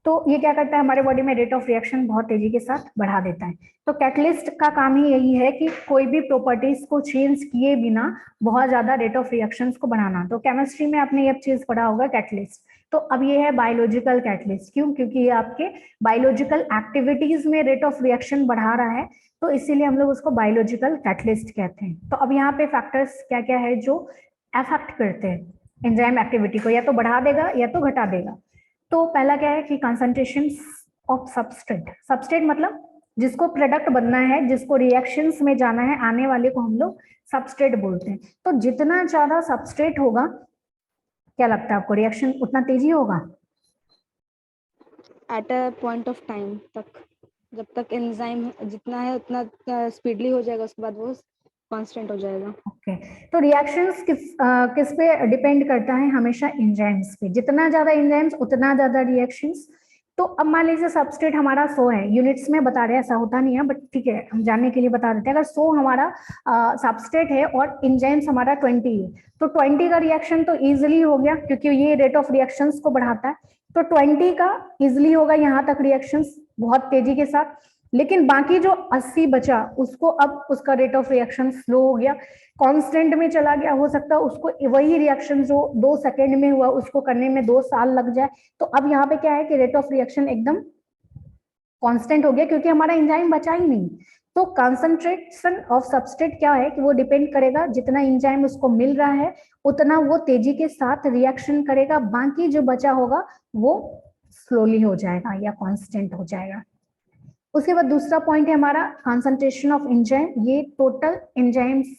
Speaker 1: तो ये क्या करता है, हमारे बॉडी में रेट ऑफ रिएक्शन बहुत तेजी के साथ बढ़ा देता है। तो कैटलिस्ट का काम ही यही है कि कोई भी प्रॉपर्टीज को चेंज किए बिना बहुत ज्यादा रेट ऑफ रिएक्शंस को बढ़ाना। तो केमिस्ट्री में आपने ये चीज पढ़ा होगा कैटलिस्ट। तो अब ये है बायोलॉजिकल कैटलिस्ट, क्यों? क्योंकि ये आपके बायोलॉजिकल एक्टिविटीज में रेट ऑफ रिएक्शन बढ़ा रहा है, तो इसीलिए हम लोग उसको बायोलॉजिकल कैटलिस्ट कहते हैं। तो अब यहाँ पे फैक्टर्स क्या क्या है जो अफेक्ट करते हैं एंजाइम एक्टिविटी को, या तो बढ़ा देगा या तो घटा देगा। तो पहला क्या है कि कंसंट्रेशन ऑफ सबस्ट्रेट। सबस्ट्रेट मतलब जिसको प्रोडक्ट बनना है, जिसको रिएक्शंस में जाना है, आने वाले को हम लोग सबस्ट्रेट बोलते हैं। तो जितना ज्यादा सबस्ट्रेट होगा, क्या लगता है आपको, रिएक्शन उतना तेजी होगा?
Speaker 2: At a point of time तक, जब तक एंजाइम जितना है उतना स्पीडली हो जाएगा, उसके बाद वो कांस्टेंट हो जाएगा।
Speaker 1: ओके, तो रिएक्शंस किस पे डिपेंड करता है? हमेशा एंजाइम्स पे। जितना ज्यादा एंजाइम्स उतना ज्यादा रिएक्शंस, तो अब मान लीजिए सबस्ट्रेट हमारा 100 है, यूनिट्स में बता रहे हैं, ऐसा होता नहीं है बट ठीक है हम जानने के लिए बता देते हैं। अगर 100 हमारा सबस्ट्रेट है और एंजाइम्स हमारा 20 है, तो 20 का रिएक्शन तो इजिली हो गया क्योंकि ये रेट ऑफ रिएक्शंस को बढ़ाता है, तो 20 का इजिली होगा यहाँ तक रिएक्शंस बहुत तेजी के साथ। लेकिन बाकी जो 80 बचा उसको अब उसका रेट ऑफ रिएक्शन स्लो हो गया, कांस्टेंट में चला गया, हो सकता है उसको वही रिएक्शन जो 2 सेकंड में हुआ उसको करने में 2 साल लग जाए। तो अब यहाँ पे क्या है कि रेट ऑफ रिएक्शन एकदम कांस्टेंट हो गया क्योंकि हमारा एंजाइम बचा ही नहीं। तो कंसंट्रेशन ऑफ सबस्ट्रेट क्या है कि वो डिपेंड करेगा, जितना एंजाइम उसको मिल रहा है उतना वो तेजी के साथ रिएक्शन करेगा, बाकी जो बचा होगा वो स्लोली हो जाएगा या कांस्टेंट हो जाएगा। उसके बाद दूसरा पॉइंट है हमारा कंसंट्रेशन ऑफ एंजाइम, ये टोटल एंजाइम्स